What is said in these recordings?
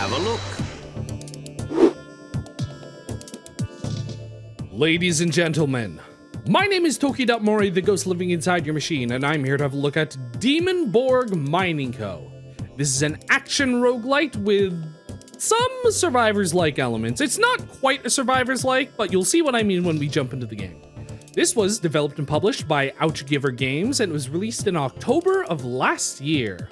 have a look. Ladies and gentlemen, my name is Toki.MORI, the ghost living inside your machine, and I'm here to have a look at Demonborg Mining Co. This is an action roguelite with some survivors-like elements. It's not quite a survivors-like, but you'll see what I mean when we jump into the game. This was developed and published by Outgiver Games, and it was released in October of last year.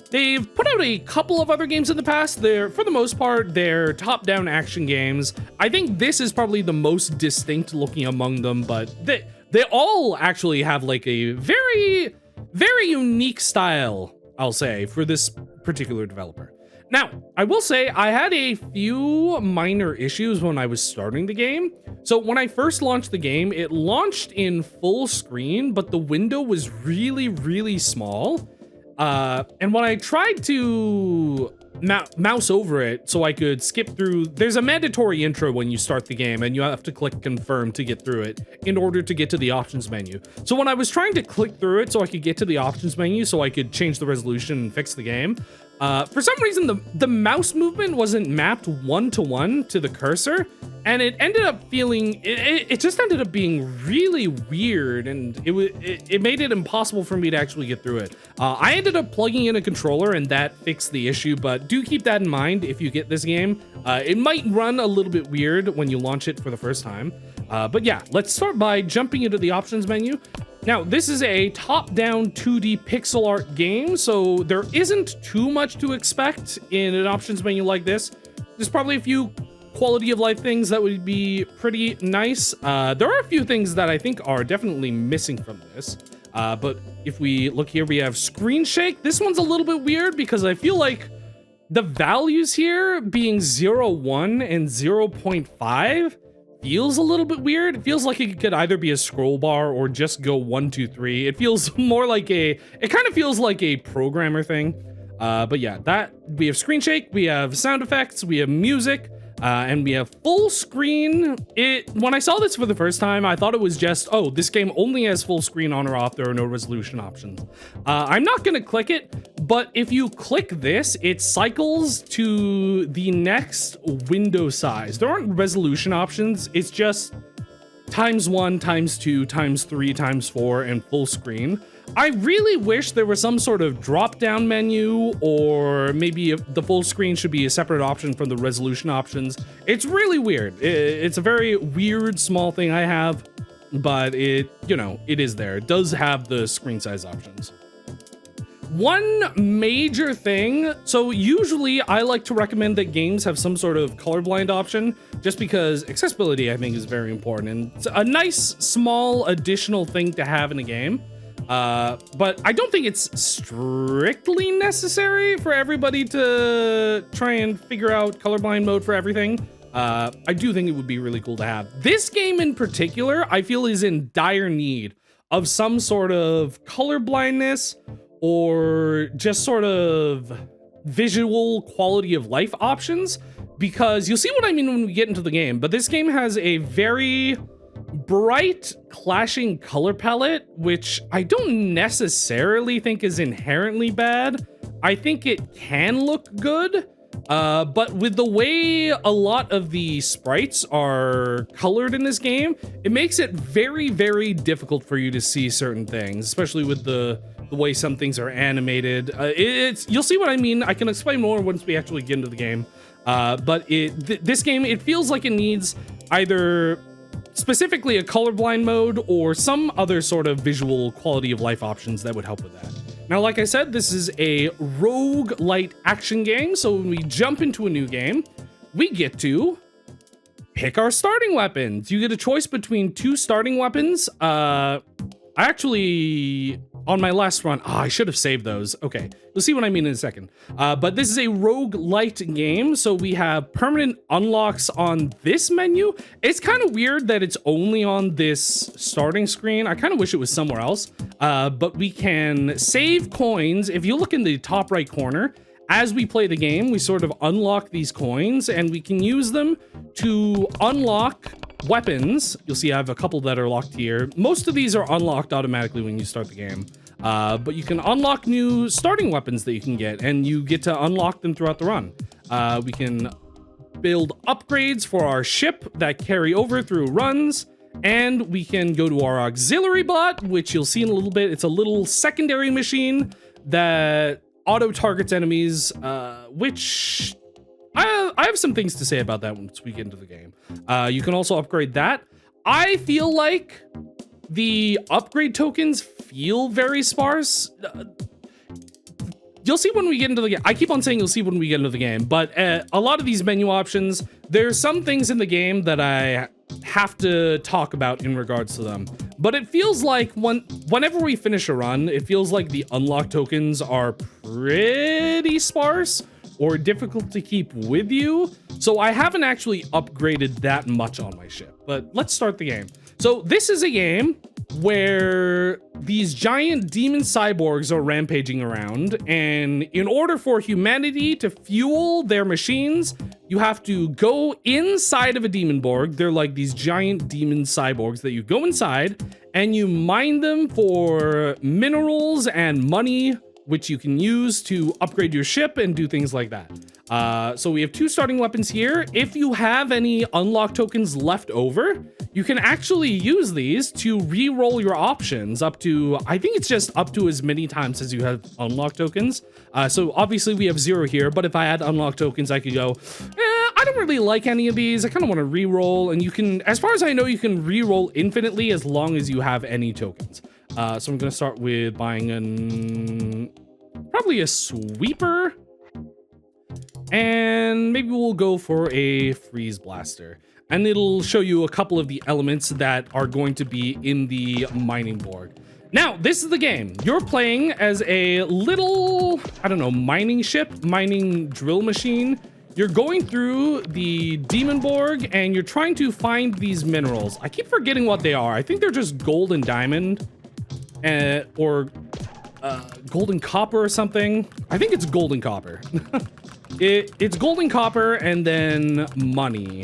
They've put out a couple of other games in the past. For the most part, they're top-down action games. I think this is probably the most distinct looking among them, but they all actually have like a very, very unique style, I'll say, for this particular developer. Now, I will say I had a few minor issues when I was starting the game. So when I first launched the game, it launched in full screen, but the window was really, really small. And when I tried to mouse over it so I could skip through, there's a mandatory intro when you start the game and you have to click confirm to get through it in order to get to the options menu. So when I was trying to click through it so I could get to the options menu so I could change the resolution and fix the game, for some reason the mouse movement wasn't mapped one-to-one to the cursor, and it ended up feeling, it just ended up being really weird, and it made it impossible for me to actually get through it. I ended up plugging in a controller and that fixed the issue, but do keep that in mind if you get this game. It might run a little bit weird when you launch it for the first time. But yeah, let's start by jumping into the options menu. Now, this is a top-down 2D pixel art game, so there isn't too much to expect in an options menu like this. There's probably a few quality of life things that would be pretty nice. There are a few things that I think are definitely missing from this. But if we look here, we have screen shake. This one's a little bit weird because I feel like the values here being 0, 1, and 0.5 feels a little bit weird. It feels like it could either be a scroll bar or just go 1, 2, 3. It feels more like it kind of feels like a programmer thing. But yeah, we have screen shake, we have sound effects, we have music, and we have full screen. When I saw this for the first time, I thought it was just, oh, this game only has full screen on or off. There are no resolution options. I'm not gonna click it, but if you click this, it cycles to the next window size. There aren't resolution options. It's just ×1, ×2, ×3, ×4, and full screen. I really wish there was some sort of drop-down menu, or maybe the full screen should be a separate option from the resolution options. It's really weird. It's a very weird small thing I have, but it is there. It does have the screen size options. One major thing, so usually I like to recommend that games have some sort of colorblind option, just because accessibility I think is very important, and it's a nice small additional thing to have in a game. But I don't think it's strictly necessary for everybody to try and figure out colorblind mode for everything. I do think it would be really cool to have. This game in particular, I feel is in dire need of some sort of color blindness or just sort of visual quality of life options, because you'll see what I mean when we get into the game, but this game has a very bright clashing color palette, which I don't necessarily think is inherently bad. I think it can look good, but with the way a lot of the sprites are colored in this game, it makes it very, very difficult for you to see certain things, especially with the way some things are animated. You'll see what I mean. I can explain more once we actually get into the game. But this game, it feels like it needs either specifically a colorblind mode or some other sort of visual quality of life options that would help with that. Now, like I said, this is a roguelite action game, so when we jump into a new game, we get to pick our starting weapons. You get a choice between 2 starting weapons. Actually, on my last run, I should have saved those. Okay, you'll see what I mean in a second. But this is a roguelite game, so we have permanent unlocks on this menu. It's kind of weird that it's only on this starting screen. I kind of wish it was somewhere else. But we can save coins. If you look in the top right corner, as we play the game, we sort of unlock these coins, and we can use them to unlock weapons. You'll see I have a couple that are locked here. Most of these are unlocked automatically when you start the game. But you can unlock new starting weapons that you can get, and you get to unlock them throughout the run. We can build upgrades for our ship that carry over through runs, and we can go to our auxiliary bot, which you'll see in a little bit. It's a little secondary machine that auto targets enemies, which I have some things to say about that once we get into the game. You can also upgrade that. I feel like the upgrade tokens feel very sparse. You'll see when we get into the game. I keep on saying you'll see when we get into the game, but a lot of these menu options, there's some things in the game that I have to talk about in regards to them. But it feels like whenever we finish a run, it feels like the unlock tokens are pretty sparse or difficult to keep with you. So I haven't actually upgraded that much on my ship, but let's start the game. So this is a game where these giant demon cyborgs are rampaging around, and in order for humanity to fuel their machines, you have to go inside of a Demonborg. They're like these giant demon cyborgs that you go inside and you mine them for minerals and money, which you can use to upgrade your ship and do things like that. So we have 2 starting weapons here. If you have any unlock tokens left over, you can actually use these to re-roll your options up to, I think it's just up to as many times as you have unlock tokens. So obviously we have 0 here, but if I had unlock tokens, I could go, I don't really like any of these. I kind of want to re-roll, and you can, as far as I know, you can re-roll infinitely as long as you have any tokens. So I'm going to start with buying probably a sweeper, and maybe we'll go for a freeze blaster, and it'll show you a couple of the elements that are going to be in the mining board. Now, this is the game. You're playing as a little, I don't know, mining ship, mining drill machine. You're going through the Demonborg and you're trying to find these minerals. I keep forgetting what they are. I think they're just gold and diamond, or golden copper or something. I think it's golden copper. It's golden copper and then money.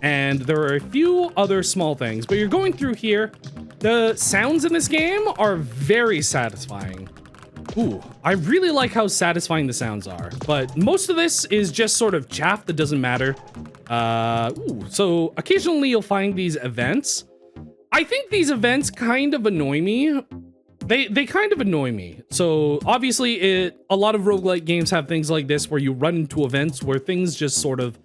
And there are a few other small things, but you're going through here. The sounds in this game are very satisfying. Ooh, I really like how satisfying the sounds are, but most of this is just sort of chaff that doesn't matter. So occasionally you'll find these events. I think these events kind of annoy me. They kind of annoy me. So obviously a lot of roguelike games have things like this where you run into events where things just sort of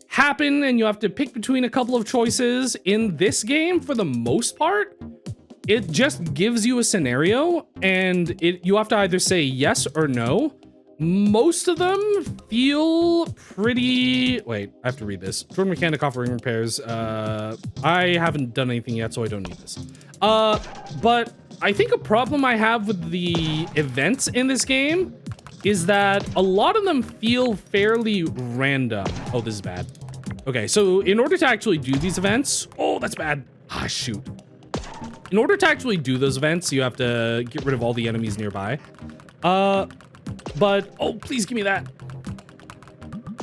happen and you have to pick between a couple of choices. In this game, for the most part, it just gives you a scenario and you have to either say yes or no. Most of them feel pretty... Wait, I have to read this. Jordan Mechanic offering repairs. I haven't done anything yet, so I don't need this. But I think a problem I have with the events in this game is that a lot of them feel fairly random. Oh, this is bad. Okay, so in order to actually do these events... Oh, that's bad. Ah, shoot. In order to actually do those events, you have to get rid of all the enemies nearby. But, oh, please give me that.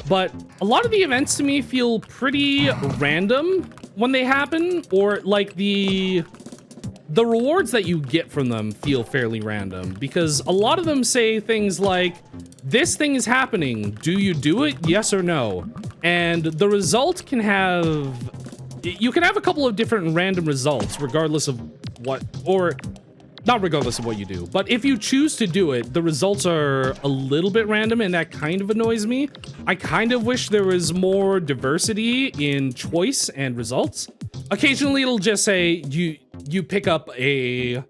But a lot of the events to me feel pretty random when they happen, or like the rewards that you get from them feel fairly random, because a lot of them say things like, this thing is happening, do you do it, yes or no? And the result can have... You can have a couple of different random results regardless of what, or not regardless of what you do, but if you choose to do it, the results are a little bit random, and that kind of annoys me. I kind of wish there was more diversity in choice and results. Occasionally it'll just say you pick up a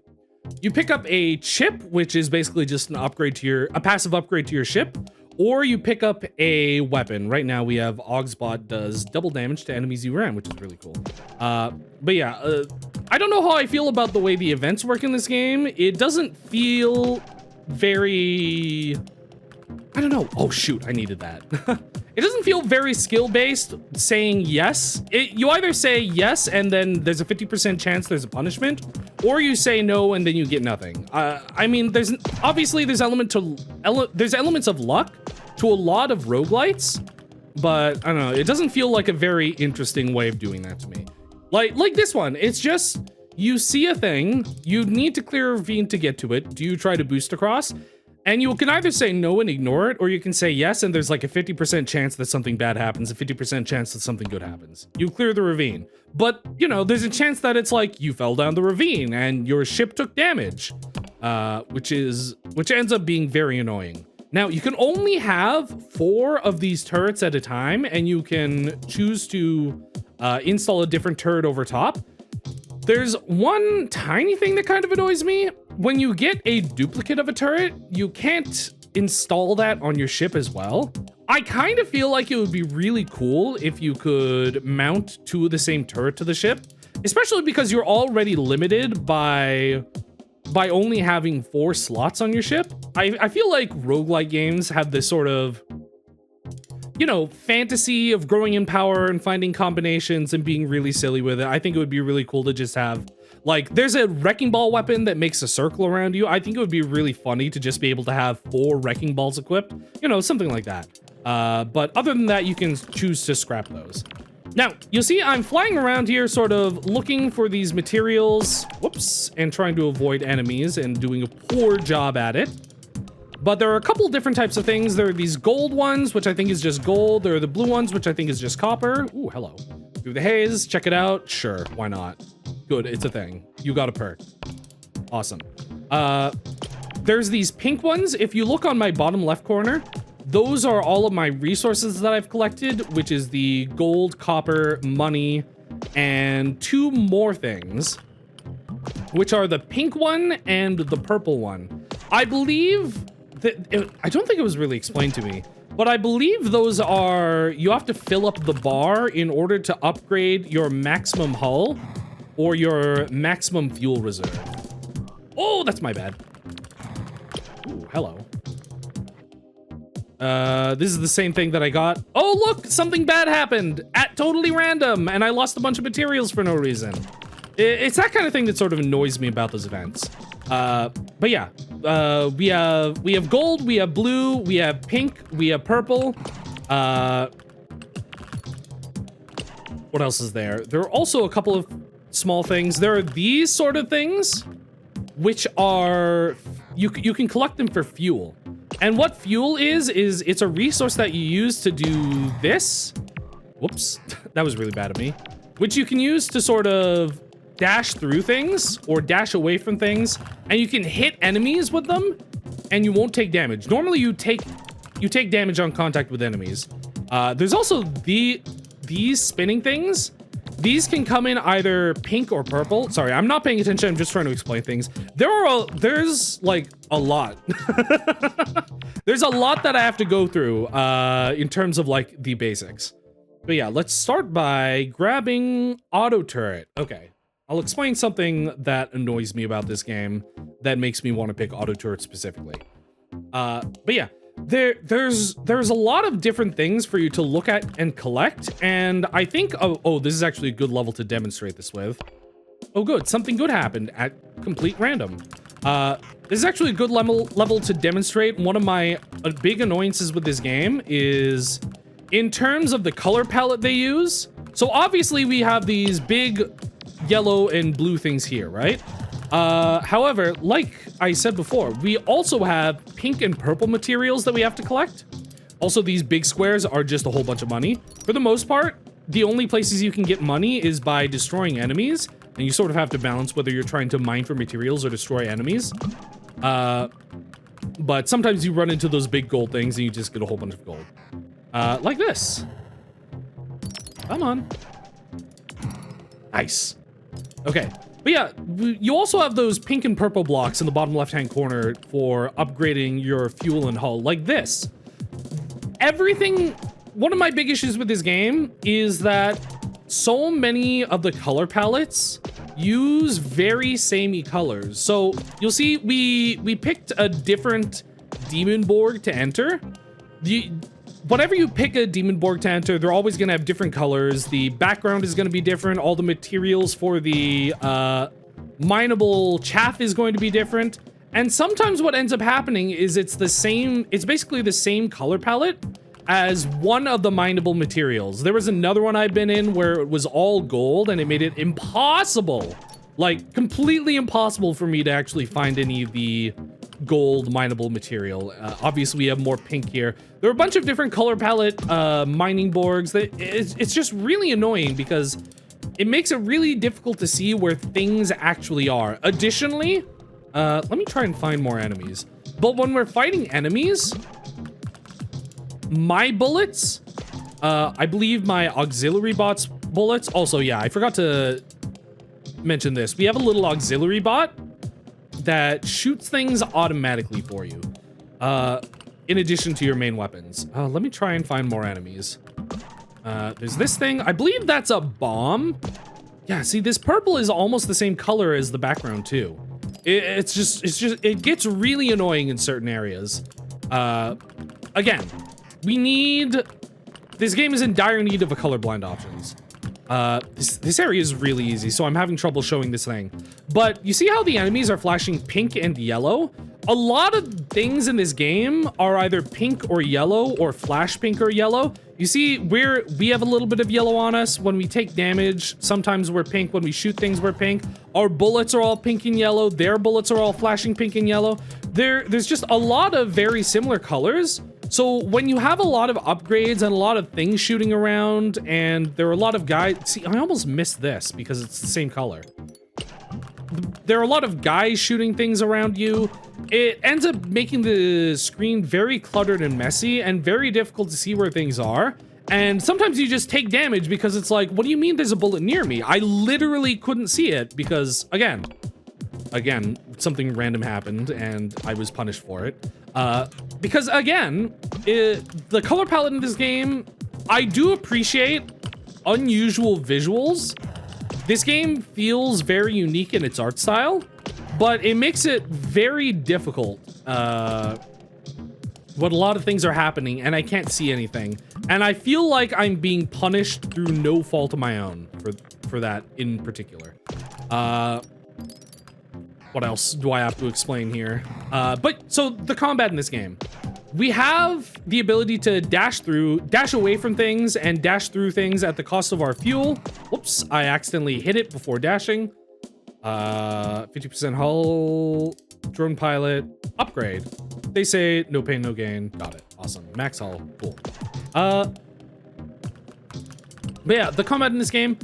chip, which is basically just an upgrade to a passive upgrade to your ship, or you pick up a weapon. Right now we have Augsbot does double damage to enemies you ram, which is really cool. But yeah, I don't know how I feel about the way the events work in this game. It doesn't feel very... I don't know. Oh shoot, I needed that. It doesn't feel very skill-based saying yes. You either say yes and then there's a 50% chance there's a punishment, or you say no and then you get nothing. I mean, there's elements of luck to a lot of roguelites, but I don't know, it doesn't feel like a very interesting way of doing that to me. Like this one, it's just, you see a thing, you need to clear a ravine to get to it. Do you try to boost across? And you can either say no and ignore it, or you can say yes, and there's like a 50% chance that something bad happens, a 50% chance that something good happens. You clear the ravine. But, you know, there's a chance that it's like you fell down the ravine and your ship took damage, which ends up being very annoying. Now, you can only have 4 of these turrets at a time, and you can choose to install a different turret over top. There's one tiny thing that kind of annoys me. When you get a duplicate of a turret, you can't install that on your ship as well. I kind of feel like it would be really cool if you could mount 2 of the same turret to the ship, especially because you're already limited by only having 4 slots on your ship. I feel like roguelike games have this sort of, you know, fantasy of growing in power and finding combinations and being really silly with it. I think it would be really cool to just have, like, there's a wrecking ball weapon that makes a circle around you. I think it would be really funny to just be able to have 4 wrecking balls equipped, you know, something like that. But other than that, you can choose to scrap those. Now, you'll see I'm flying around here sort of looking for these materials, whoops, and trying to avoid enemies and doing a poor job at it. But there are a couple different types of things. There are these gold ones, which I think is just gold. There are the blue ones, which I think is just copper. Ooh, hello. Through the haze, check it out. Sure, why not? Good, it's a thing. You got a perk. Awesome. There's these pink ones. If you look on my bottom left corner, those are all of my resources that I've collected, which is the gold, copper, money, and 2 more things, which are the pink one and the purple one. I believe that, I don't think it was really explained to me, but I believe those are, you have to fill up the bar in order to upgrade your maximum hull or your maximum fuel reserve. Oh, that's my bad. Ooh, hello. This is the same thing that I got. Oh, look, something bad happened at totally random, and I lost a bunch of materials for no reason. It's that kind of thing that sort of annoys me about those events. But yeah, we have gold, we have blue, we have pink, we have purple. What else is there? There are also a couple of small things. There are these sort of things, which are, you can collect them for fuel. And what fuel is it's a resource that you use to do this. Whoops, that was really bad of me. Which you can use to sort of dash through things or dash away from things, and you can hit enemies with them and you won't take damage. Normally you take damage on contact with enemies. There's also these spinning things. These can come in either pink or purple. Sorry, I'm not paying attention. I'm just trying to explain things. There's like a lot. There's a lot that I have to go through in terms of like the basics. But yeah, let's start by grabbing auto turret. Okay, I'll explain something that annoys me about this game that makes me want to pick auto turret specifically. But yeah. There's a lot of different things for you to look at and collect, and I think, oh, this is actually a good level to demonstrate this with. Oh good, something good happened at complete random. This is actually a good level to demonstrate. One of my big annoyances with this game is in terms of the color palette they use. So obviously we have these big yellow and blue things here, right? However, like I said before, we also have pink and purple materials that we have to collect. Also, these big squares are just a whole bunch of money. For the most part, the only places you can get money is by destroying enemies, and you sort of have to balance whether you're trying to mine for materials or destroy enemies. But sometimes you run into those big gold things and you just get a whole bunch of gold. Like this. Come on. Nice. Okay. But yeah, you also have those pink and purple blocks in the bottom left-hand corner for upgrading your fuel and hull, like this. One of my big issues with this game is that so many of the color palettes use very samey colors. So you'll see we picked a different Demonborg to enter. Whenever you pick a Demonborg to enter, they're always going to have different colors. The background is going to be different. All the materials for the mineable chaff is going to be different. And sometimes what ends up happening is it's basically the same color palette as one of the mineable materials. There was another one I've been in where it was all gold and it made it impossible, like completely impossible for me to actually find any of the gold mineable material. Obviously, we have more pink here. There are a bunch of different color palette mining borgs. It's just really annoying because it makes it really difficult to see where things actually are. Additionally, let me try and find more enemies. But when we're fighting enemies, my bullets, I believe my auxiliary bot's bullets. Also, yeah, I forgot to mention this. We have a little auxiliary bot that shoots things automatically for you, in addition to your main weapons. Let me try and find more enemies. There's this thing. I believe that's a bomb. Yeah, see, this purple is almost the same color as the background too. It gets really annoying in certain areas. Again, this game is in dire need of a colorblind options. This area is really easy, so I'm having trouble showing this thing. But you see how the enemies are flashing pink and yellow? A lot of things in this game are either pink or yellow, or flash pink or yellow. You see, we have a little bit of yellow on us when we take damage. Sometimes we're pink. When we shoot things, we're pink. Our bullets are all pink and yellow. Their bullets are all flashing pink and yellow. There's just a lot of very similar colors. So when you have a lot of upgrades and a lot of things shooting around, and there are a lot of guys... See, I almost missed this because it's the same color. There are a lot of guys shooting things around you. It ends up making the screen very cluttered and messy and very difficult to see where things are. And sometimes you just take damage because it's like, what do you mean there's a bullet near me? I literally couldn't see it because, again, something random happened and I was punished for it. Because again, the color palette in this game, I do appreciate unusual visuals. This game feels very unique in its art style, but it makes it very difficult when a lot of things are happening and I can't see anything. And I feel like I'm being punished through no fault of my own for that in particular. What else do I have to explain here? So the combat in this game. We have the ability to dash away from things and dash through things at the cost of our fuel. Whoops, I accidentally hit it before dashing. 50% hull, drone pilot, upgrade. They say no pain, no gain. Got it, awesome. Max hull, cool. But yeah, the combat in this game,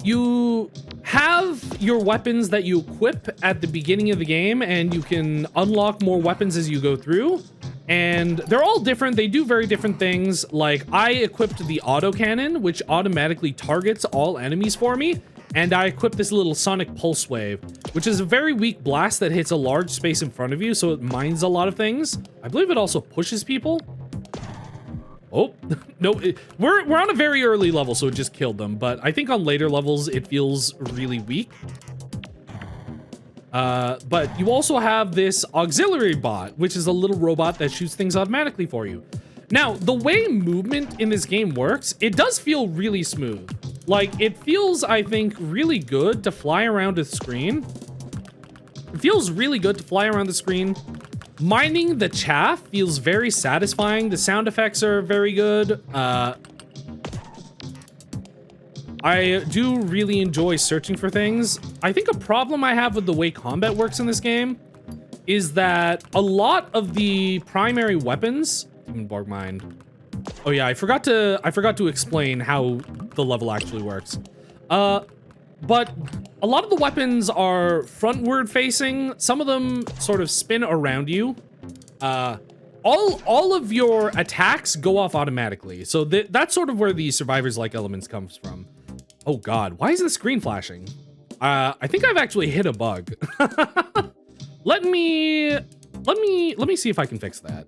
you have your weapons that you equip at the beginning of the game, and you can unlock more weapons as you go through. And they're all different. They do very different things. Like, I equipped the autocannon, which automatically targets all enemies for me. And I equipped this little sonic pulse wave, which is a very weak blast that hits a large space in front of you, so it mines a lot of things. I believe it also pushes people. Oh, no, we're on a very early level, so it just killed them. But I think on later levels, it feels really weak. But you also have this auxiliary bot, which is a little robot that shoots things automatically for you. Now, the way movement in this game works, it does feel really smooth. Like, it feels, I think, really good to fly around the screen. It feels really good to fly around the screen. Mining the chaff feels very satisfying. The sound effects are very good. I do really enjoy searching for things. I think a problem I have with the way combat works in this game is that a lot of the primary weapons... Demonborg mine. Oh yeah, I forgot to explain how the level actually works. But a lot of the weapons are frontward facing. Some of them sort of spin around you. All of your attacks go off automatically. So that's sort of where the survivors-like elements comes from. Oh God, why is the screen flashing? I think I've actually hit a bug. Let me see if I can fix that.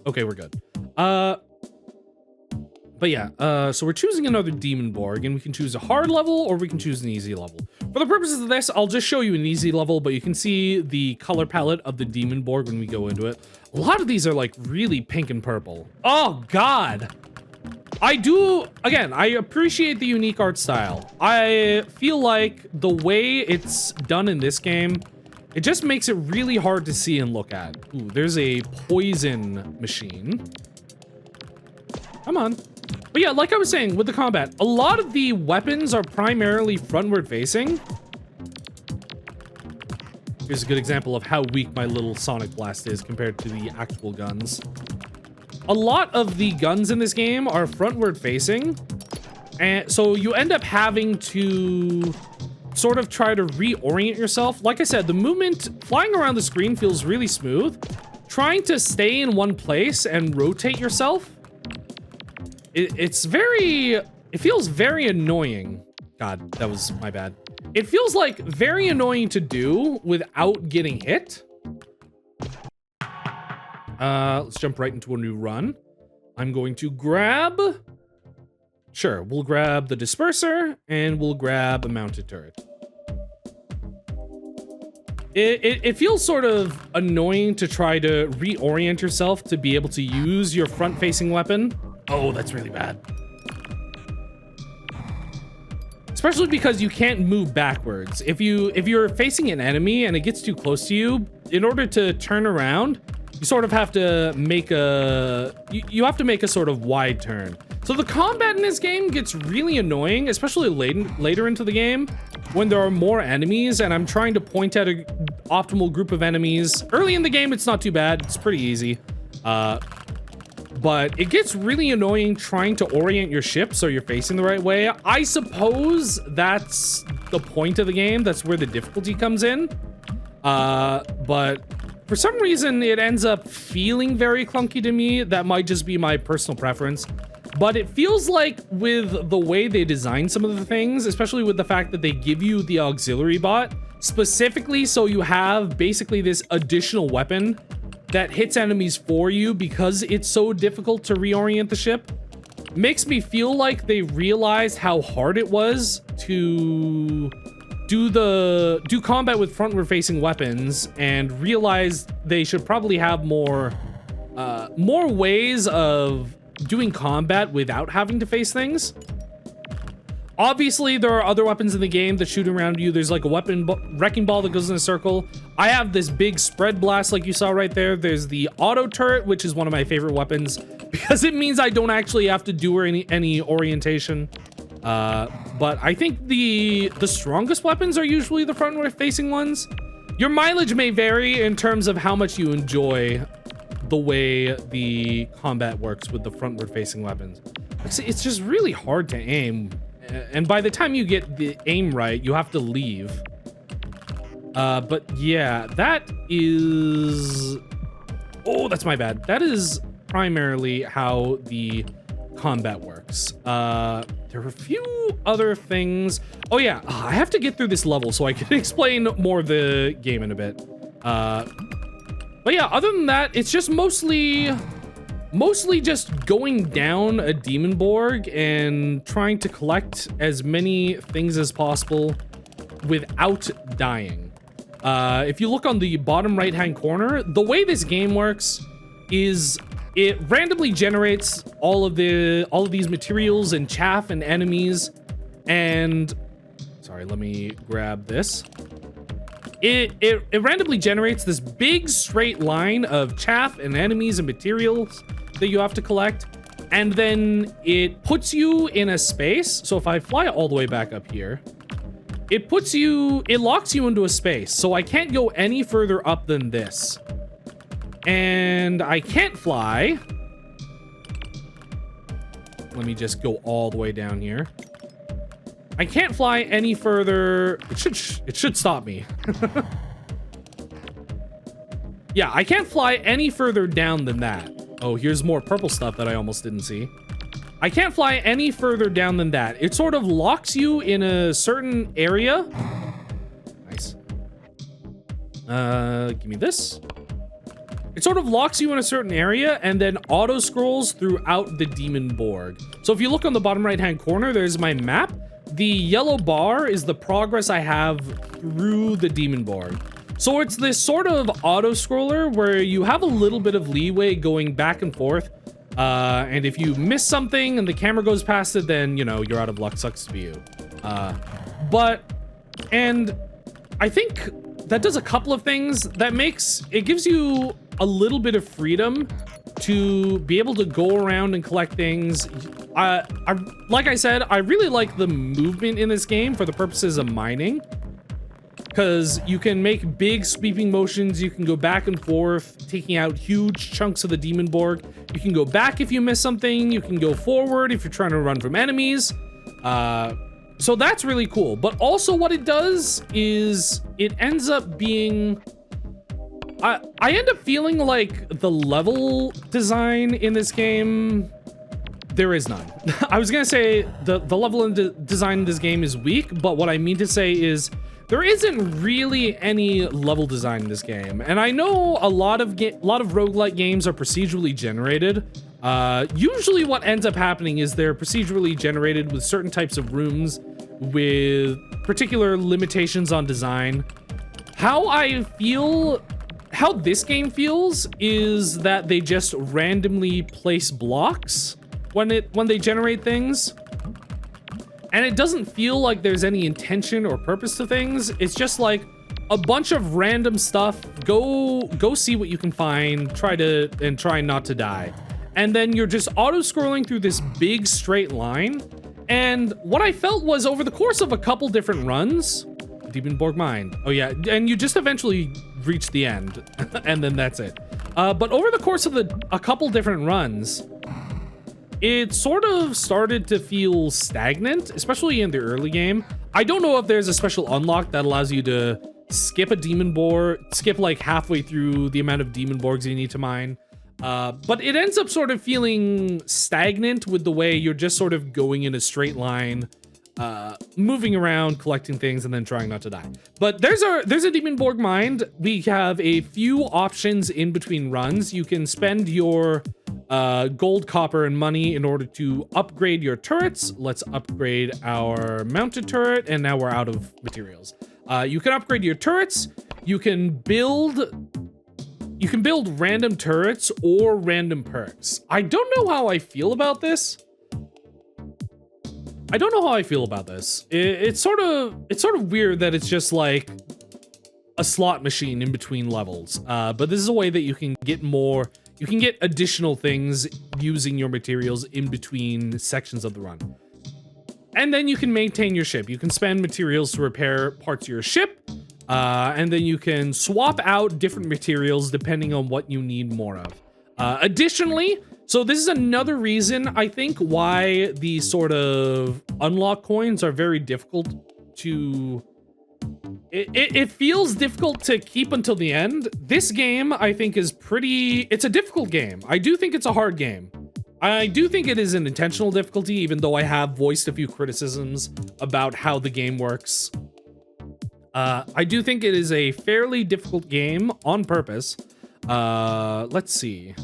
Okay, we're good. But yeah, so we're choosing another Demonborg, and we can choose a hard level or we can choose an easy level. For the purposes of this, I'll just show you an easy level, but you can see the color palette of the Demonborg when we go into it. A lot of these are like really pink and purple. Oh God. Again, I appreciate the unique art style. I feel like the way it's done in this game, it just makes it really hard to see and look at. Ooh, there's a poison machine. Come on. But yeah, like I was saying, with the combat, a lot of the weapons are primarily frontward facing. Here's a good example of how weak my little sonic blast is compared to the actual guns. A lot of the guns in this game are frontward facing, and so you end up having to sort of try to reorient yourself. Like I said, the movement flying around the screen feels really smooth. Trying to stay in one place and rotate yourself, it feels very annoying. God, that was my bad. It feels like very annoying to do without getting hit. Let's jump right into a new run. I'm going to grab... Sure, we'll grab the disperser and we'll grab a mounted turret. It feels sort of annoying to try to reorient yourself to be able to use your front-facing weapon. Oh, that's really bad. Especially because you can't move backwards. If you're facing an enemy and it gets too close to you, in order to turn around, you sort of have to make you have to make a sort of wide turn. So the combat in this game gets really annoying, especially later into the game when there are more enemies and I'm trying to point at an optimal group of enemies. Early in the game, it's not too bad. It's pretty easy. But it gets really annoying trying to orient your ship so you're facing the right way. I suppose that's the point of the game. That's where the difficulty comes in. But for some reason, it ends up feeling very clunky to me. That might just be my personal preference. But it feels like with the way they design some of the things, especially with the fact that they give you the auxiliary bot, specifically so you have basically this additional weapon that hits enemies for you because it's so difficult to reorient the ship, makes me feel like they realized how hard it was to do combat with frontward facing weapons and realized they should probably have more ways of doing combat without having to face things. Obviously, there are other weapons in the game that shoot around you. There's like a wrecking ball that goes in a circle. I have this big spread blast like you saw right there. There's the auto turret, which is one of my favorite weapons because it means I don't actually have to do any orientation. But I think the strongest weapons are usually the frontward facing ones. Your mileage may vary in terms of how much you enjoy the way the combat works with the frontward facing weapons. It's just really hard to aim, and by the time you get the aim right, you have to leave. But yeah, that is... Oh, that's my bad. That is primarily how the combat works. There are a few other things. Oh yeah, I have to get through this level so I can explain more of the game in a bit. But yeah, other than that, it's just mostly just going down a Demonborg and trying to collect as many things as possible without dying. If you look on the bottom right-hand corner, the way this game works is it randomly generates all of these materials and chaff and enemies. And sorry, let me grab this. It randomly generates this big straight line of chaff and enemies and materials that you have to collect, and then it puts you in a space. So if I fly all the way back up here, it locks you into a space. So I can't go any further up than this. And I can't fly. Let me just go all the way down here. I can't fly any further. It should stop me. Yeah, I can't fly any further down than that. Oh, here's more purple stuff that I almost didn't see. I can't fly any further down than that. It sort of locks you in a certain area. Nice. Give me this. It sort of locks you in a certain area and then auto scrolls throughout the Demonborg. So if you look on the bottom right-hand corner, there's my map. The yellow bar is the progress I have through the Demonborg. So it's this sort of auto scroller where you have a little bit of leeway going back and forth. And if you miss something and the camera goes past it, then, you know, you're out of luck. Sucks to be you. And I think that does a couple of things. It gives you a little bit of freedom to be able to go around and collect things. Like I said, I really like the movement in this game for the purposes of mining. because you can make big sweeping motions. You can go back and forth, taking out huge chunks of the Demonborg. You can go back if you miss something. You can go forward if you're trying to run from enemies. So that's really cool. But also what it does is it ends up being... I end up feeling like the level design in this game, there is none. I was gonna say the level design in this game is weak, but what I mean to say is there isn't really any level design in this game. And I know a lot of roguelike games are procedurally generated. Usually what ends up happening is they're procedurally generated with certain types of rooms with particular limitations on design. How this game feels is that they just randomly place blocks when they generate things. And it doesn't feel like there's any intention or purpose to things. It's just like a bunch of random stuff. Go see what you can find, try not to die. And then you're just auto-scrolling through this big straight line. And what I felt was over the course of a couple different runs, Demonborg Mine. Oh yeah, and you just eventually reach the end, and then that's it. But over the course of a couple different runs, it sort of started to feel stagnant, especially in the early game. I don't know if there's a special unlock that allows you to skip a Demonborg, skip like halfway through the amount of Demonborgs you need to mine. But it ends up sort of feeling stagnant with the way you're just sort of going in a straight line, moving around, collecting things, and then trying not to die. But there's a Demonborg mine. We have a few options in between runs. You can spend your gold, copper, and money in order to upgrade your turrets. Let's upgrade our mounted turret, and now we're out of materials. You can upgrade your turrets. You can build random turrets or random perks. I don't know how I feel about this. It's sort of weird that it's just like a slot machine in between levels. But this is a way that you can get additional things using your materials in between sections of the run. And then you can maintain your ship. You can spend materials to repair parts of your ship. And then you can swap out different materials depending on what you need more of. Additionally, so this is another reason I think why these sort of unlock coins are very difficult to... It feels difficult to keep until the end. This game, I think, is it's a difficult game. I do think it's a hard game. I do think it is an intentional difficulty, even though I have voiced a few criticisms about how the game works. I do think it is a fairly difficult game on purpose. Let's see.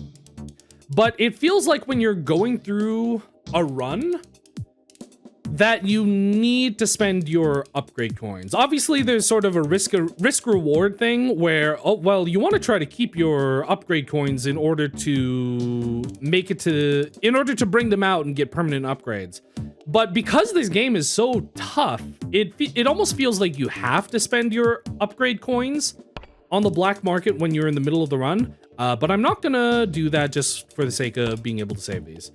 But it feels like when you're going through a run that you need to spend your upgrade coins. Obviously, there's sort of a risk reward thing where, oh, well, you want to try to keep your upgrade coins in order to bring them out and get permanent upgrades. But because this game is so tough, it almost feels like you have to spend your upgrade coins on the black market when you're in the middle of the run. But I'm not gonna do that just for the sake of being able to save these.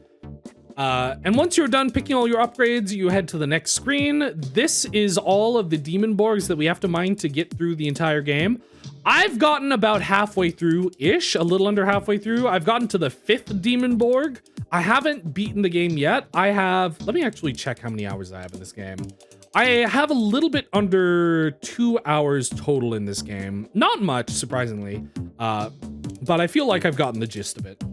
And once you're done picking all your upgrades, you head to the next screen. This is all of the Demonborgs that we have to mine to get through the entire game. I've gotten about halfway through-ish, a little under halfway through. I've gotten to the 5th Demonborg. I haven't beaten the game yet. Let me actually check how many hours I have in this game. I have a little bit under 2 hours total in this game. Not much, surprisingly, but I feel like I've gotten the gist of it.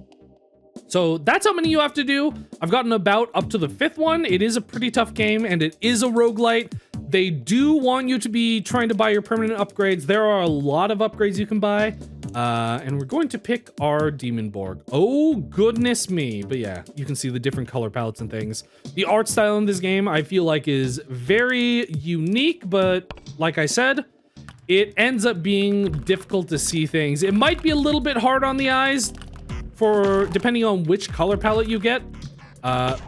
So that's how many you have to do. I've gotten about up to the 5th one. It is a pretty tough game, and it is a roguelite. They do want you to be trying to buy your permanent upgrades. There are a lot of upgrades you can buy. And we're going to pick our Demonborg. Oh, goodness me. But yeah, you can see the different color palettes and things. The art style in this game, I feel like, is very unique, but like I said, it ends up being difficult to see things. It might be a little bit hard on the eyes depending on which color palette you get. But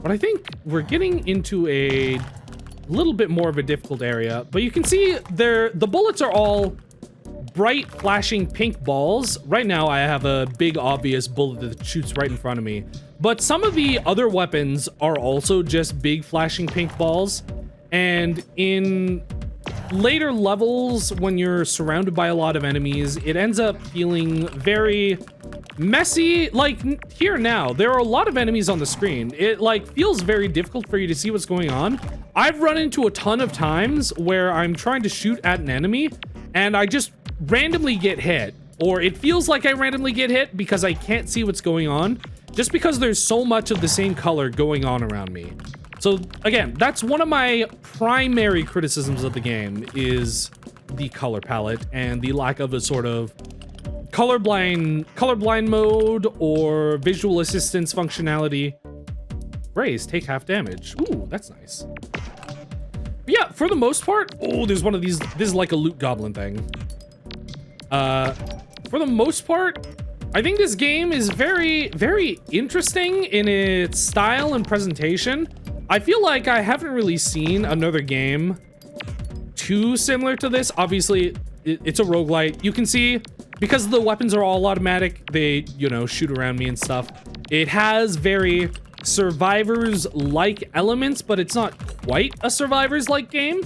I think we're getting into a little bit more of a difficult area. But you can see the bullets are all bright flashing pink balls. Right now I have a big obvious bullet that shoots right in front of me, but some of the other weapons are also just big flashing pink balls. And in later levels, when you're surrounded by a lot of enemies, it ends up feeling very messy. Like here now, there are a lot of enemies on the screen. It like feels very difficult for you to see what's going on. I've run into a ton of times where I'm trying to shoot at an enemy and I just randomly get hit, or it feels like I randomly get hit because I can't see what's going on, just because there's so much of the same color going on around me. So again, that's one of my primary criticisms of the game, is the color palette and the lack of a sort of colorblind mode or visual assistance functionality. Raise, take half damage. Ooh, that's nice. But yeah, for the most part, oh, there's one of these. This is like a loot goblin thing. For the most part, I think this game is very, very interesting in its style and presentation. I feel like I haven't really seen another game too similar to this. Obviously, it's a roguelite. You can see, because the weapons are all automatic, they, you know, shoot around me and stuff. It has very Survivors-like elements, but it's not quite a Survivors-like game.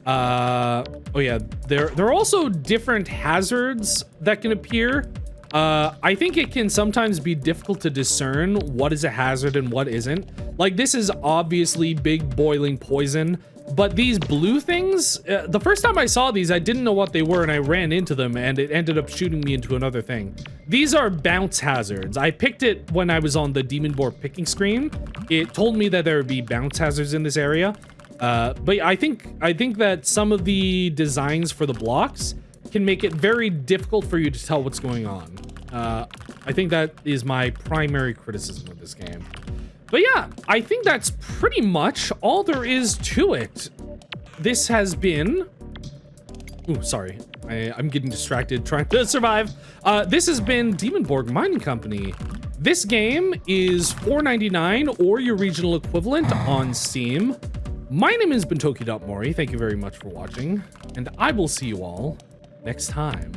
Oh yeah, there are also different hazards that can appear. I think it can sometimes be difficult to discern what is a hazard and what isn't. Like, this is obviously big boiling poison, but these blue things, the first time I saw these, I didn't know what they were and I ran into them and it ended up shooting me into another thing. These are bounce hazards. I picked it when I was on the Demonborg picking screen. It told me that there would be bounce hazards in this area. But I think that some of the designs for the blocks can make it very difficult for you to tell what's going on. I think that is my primary criticism of this game. But yeah, I think that's pretty much all there is to it. This has been... Ooh, sorry. I'm getting distracted trying to survive. This has been Demonborg Mining Company. This game is $4.99 or your regional equivalent on Steam. My name has been Toki.MORI. Thank you very much for watching, and I will see you all next time.